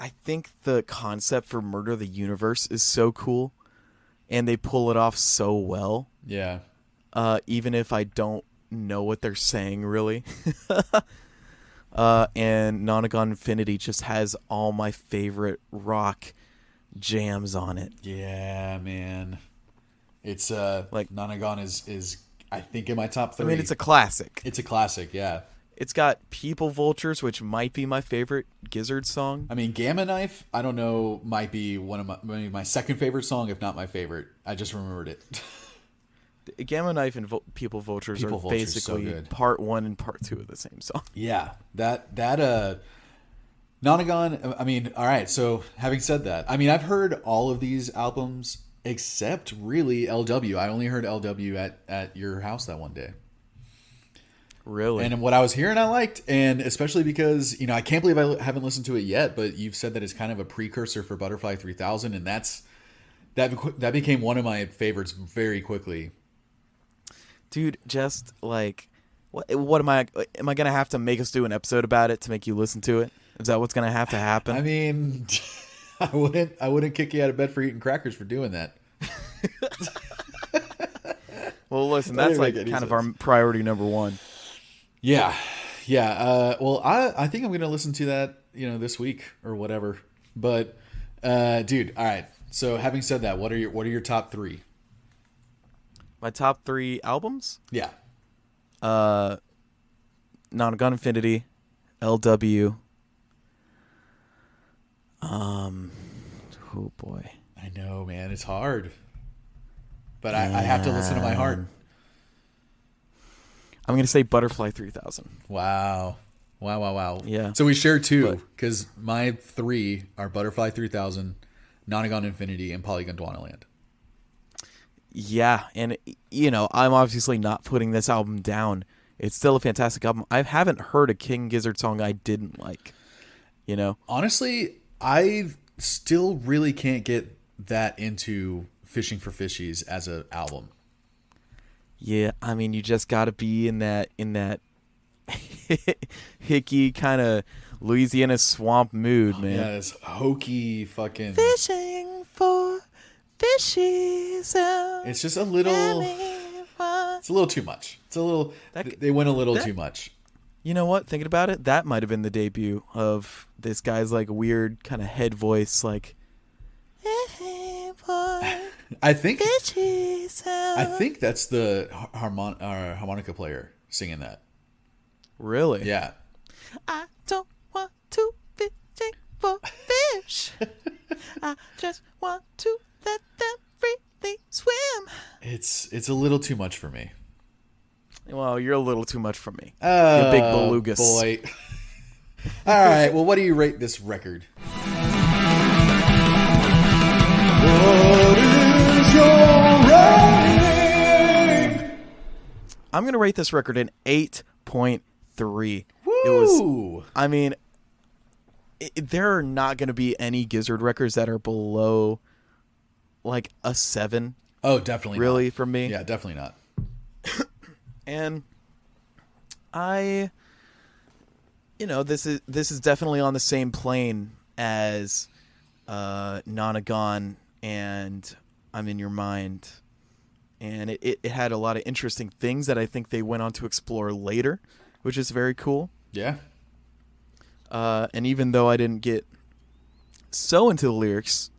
I think the concept for Murder the Universe is so cool, and they pull it off so well. Yeah. Even if I don't know what they're saying, really. And Nonagon Infinity just has all my favorite rock jams on it. Yeah, man. It's like Nonagon is I think in my top 3. I mean, it's a classic. It's a classic, yeah. It's got People Vultures, which might be my favorite Gizzard song. I mean, Gamma Knife, I don't know, might be one of my second favorite song, if not my favorite. I just remembered it. Gamma Knife and People Vultures are basically so part 1 and part 2 of the same song. Yeah, that Nonagon. I mean, all right. So having said that, I mean, I've heard all of these albums except really LW. I only heard LW at your house that one day. Really? And what I was hearing, I liked, and especially because I can't believe I haven't listened to it yet. But you've said that it's kind of a precursor for Butterfly 3000, and that became one of my favorites very quickly. Dude, just like, what am I gonna have to make us do an episode about it to make you listen to it? Is that what's gonna have to happen? I mean, I wouldn't kick you out of bed for eating crackers for doing that. Well, listen, that's like kind of our priority number 1. Yeah. Well, I think I'm gonna listen to that, this week or whatever. But, dude, all right. So, having said that, what are your top 3? My top 3 albums? Yeah. Nonagon Infinity, LW. Oh boy. I know, man. It's hard. But I have to listen to my heart. I'm going to say Butterfly 3000. Wow. Yeah. So we share 2, because my 3 are Butterfly 3000, Nonagon Infinity, and Polygondwanaland. Yeah, and I'm obviously not putting this album down. It's still a fantastic album. I haven't heard a King Gizzard song I didn't like. Honestly, I still really can't get that into Fishing for Fishies as an album. Yeah, I mean, you just got to be in that hickey kind of Louisiana swamp mood, man. Yeah, this hokey fucking fishing for fishies. It's just a little. It's a little too much. It's a little. They went a little too much. You know what? Thinking about it, that might have been the debut of this guy's like weird kind of head voice, like. I think that's the harmonica player singing that. Really? Yeah. I don't want to fishing for fish. I just want to let them freely swim. It's a little too much for me. Well, you're a little too much for me. You big belugas. Boy. All right. Well, what do you rate this record? What is your rating? I'm going to rate this record an 8.3. Woo! It was, I mean, there are not going to be any Gizzard records that are below like a 7. Oh, definitely really not. from me. Yeah, definitely not. And this is definitely on the same plane as Nonagon and I'm in Your Mind. And it had a lot of interesting things that I think they went on to explore later, which is very cool. Yeah. And even though I didn't get so into the lyrics,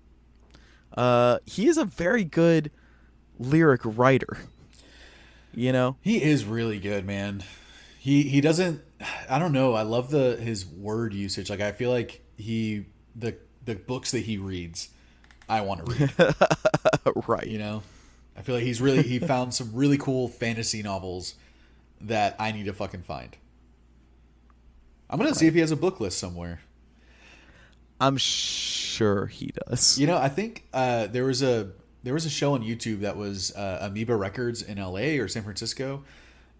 he is a very good lyric writer. You know? He is really good, man. He doesn't, I don't know. I love his word usage. Like, I feel like the books that he reads, I want to read. Right. You know? I feel like he found some really cool fantasy novels that I need to fucking find. I'm going to see if he has a book list somewhere. I'm sure he does. You know, I think there was a show on YouTube that was Amoeba Records in LA or San Francisco.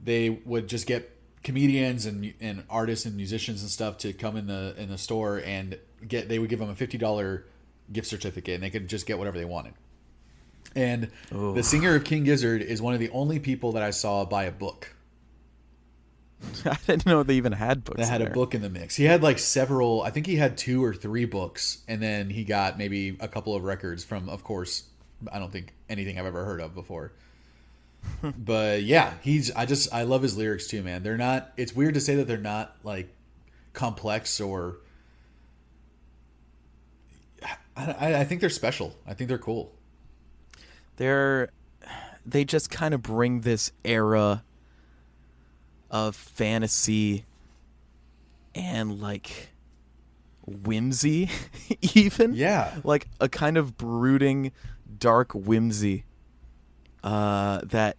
They would just get comedians and artists and musicians and stuff to come in the store and they would give them a $50 gift certificate and they could just get whatever they wanted. And the singer of King Gizzard is one of the only people that I saw buy a book. I didn't know they even had books. That had a book in the mix. He had like several, I think he had 2 or 3 books, and then he got maybe a couple of records from, of course, I don't think anything I've ever heard of before. But yeah, I love his lyrics too, man. They're not, it's weird to say that they're not like complex or I think they're special. I think they're cool. They just kind of bring this era of fantasy and like whimsy even. Yeah. Like a kind of brooding dark whimsy that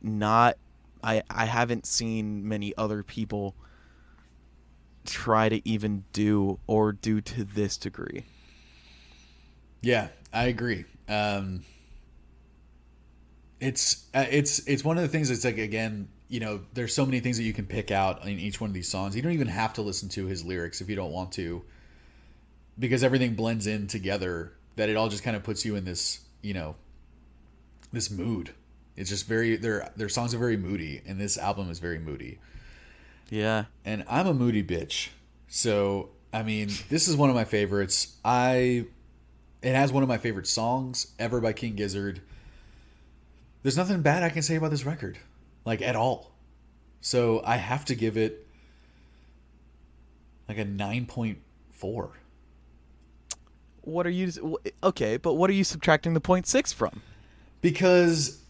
I haven't seen many other people try to even do to this degree. Yeah, I agree. It's one of the things that's like, again, you know, there's so many things that you can pick out in each one of these songs. You don't even have to listen to his lyrics if you don't want to, because everything blends in together, that it all just kind of puts you in this, you know, this mood. It's just their songs are very moody, and this album is very moody. Yeah. And I'm a moody bitch. So, I mean, this is one of my favorites. It has one of my favorite songs ever by King Gizzard. There's nothing bad I can say about this record, like, at all. So I have to give it like a 9.4. What are you... Okay, but what are you subtracting the 0.6 from? Because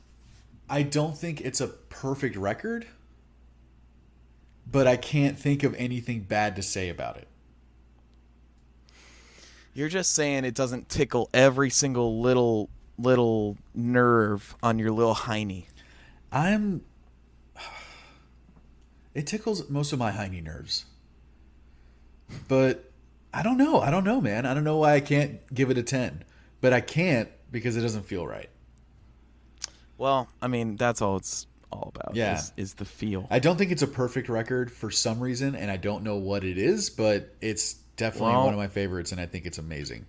I don't think it's a perfect record, but I can't think of anything bad to say about it. You're just saying it doesn't tickle every single little nerve on your little hiney. It tickles most of my hiney nerves. But I don't know, man. I don't know why I can't give it a 10. But I can't because it doesn't feel right. Well, I mean, that's all it's all about. Yeah. Is the feel. I don't think it's a perfect record for some reason, and I don't know what it is, but it's definitely one of my favorites, and I think it's amazing.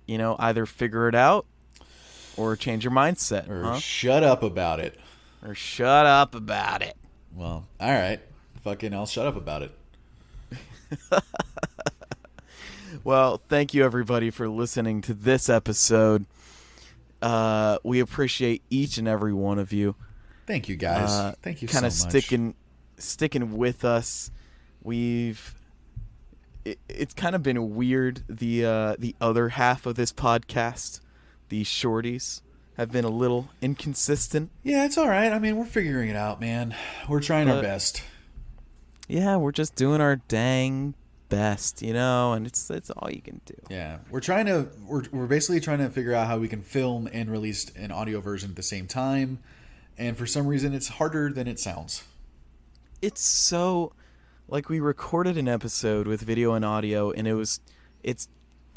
You know, either figure it out or change your mindset. Or shut up about it. Or shut up about it. Well, all right. Fucking I'll shut up about it. Well, thank you everybody for listening to this episode. We appreciate each and every one of you. Thank you, guys. Thank you so much. Kind of sticking with us. It's kind of been weird. The other half of this podcast, the shorties, have been a little inconsistent. Yeah, it's all right. I mean, we're figuring it out, man. We're trying our best. Yeah, we're just doing our dang best, you know, and it's all you can do. Yeah, we're basically trying to figure out how we can film and release an audio version at the same time, and for some reason, it's harder than it sounds. it's so like we recorded an episode with video and audio, and it's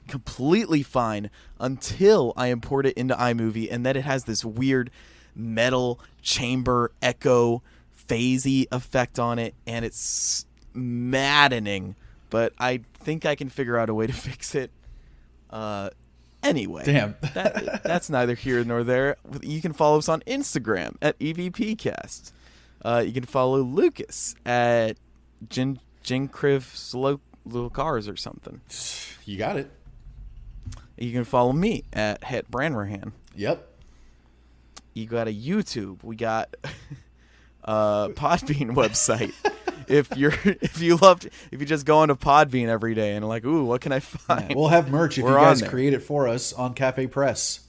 completely fine until I import it into iMovie, and then it has this weird metal chamber echo phasey effect on it, and it's maddening. But I think I can figure out a way to fix it. Anyway, Damn. that's neither here nor there. You can follow us on Instagram at EVPcast. You can follow Lucas at Jincriv Little Cars or something. You got it. You can follow me at Het Branwerhan. Yep. You got a YouTube. We got a Podbean website. If you just go onto Podbean every day and like, ooh, what can I find? Yeah, we'll have merch if We're you guys on there. create it for us on Cafe Press.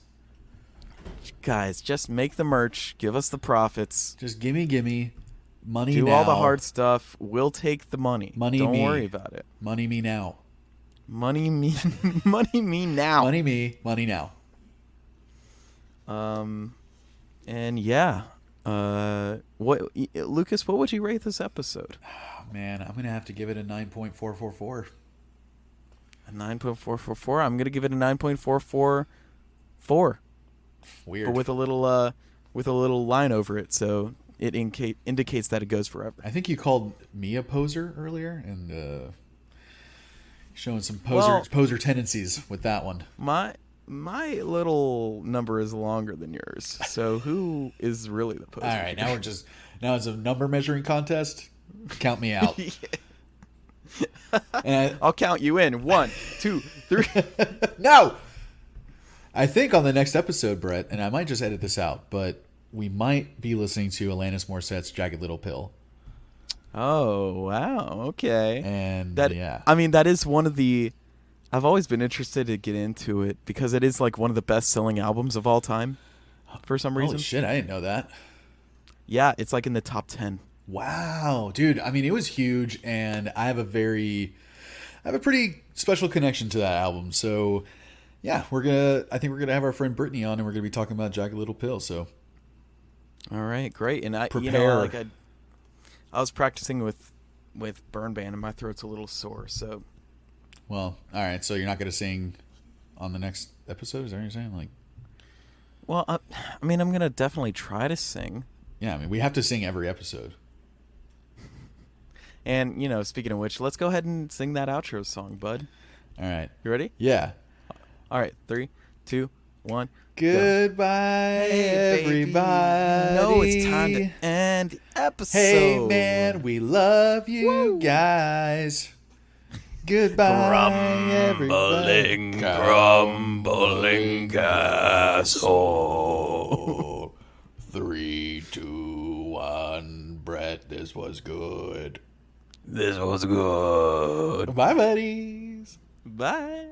Guys, just make the merch. Give us the profits. Just gimme money. Do now. all the hard stuff. We'll take the money. Money Don't me. worry about it. Money me now. Money me now. Money me, money now. And yeah. Lucas, what would you rate this episode? Oh, man, I'm gonna have to give it a 9.444. A 9.444. I'm gonna give it a 9.444. Weird. But with a little line over it, so it indicates that it goes forever. I think you called me a poser earlier, and showing some poser tendencies with that one. My little number is longer than yours. So who is really the poser? All right, now it's a number measuring contest. Count me out. And I'll count you in. 1, 2, 3. No. I think on the next episode, Brett, and I might just edit this out, but we might be listening to Alanis Morissette's "Jagged Little Pill." Oh wow! Okay. And I mean, that is one of the. I've always been interested to get into it because it is like one of the best-selling albums of all time. For some reason. Holy shit! I didn't know that. Yeah, it's like in the top 10. Wow, dude. I mean, it was huge, and I have a pretty special connection to that album. So, yeah, I think we're gonna have our friend Brittany on, and we're gonna be talking about Jagged Little Pill. So, all right, great. And I prepare. I was practicing with Burn Ban, and my throat's a little sore. So, well, all right. So you're not gonna sing on the next episode? Is that what you're saying? Like, well, I mean, I'm gonna definitely try to sing. Yeah, I mean, we have to sing every episode. And, speaking of which, let's go ahead and sing that outro song, bud. All right. You ready? Yeah. All right. 3, 2, 1. Goodbye, everybody. No, it's time to end the episode. Hey, man, we love you guys. Goodbye, everybody. Crumbling Castle. 3, 2, 1. Brett, this was good. This was good. Bye, buddies. Bye.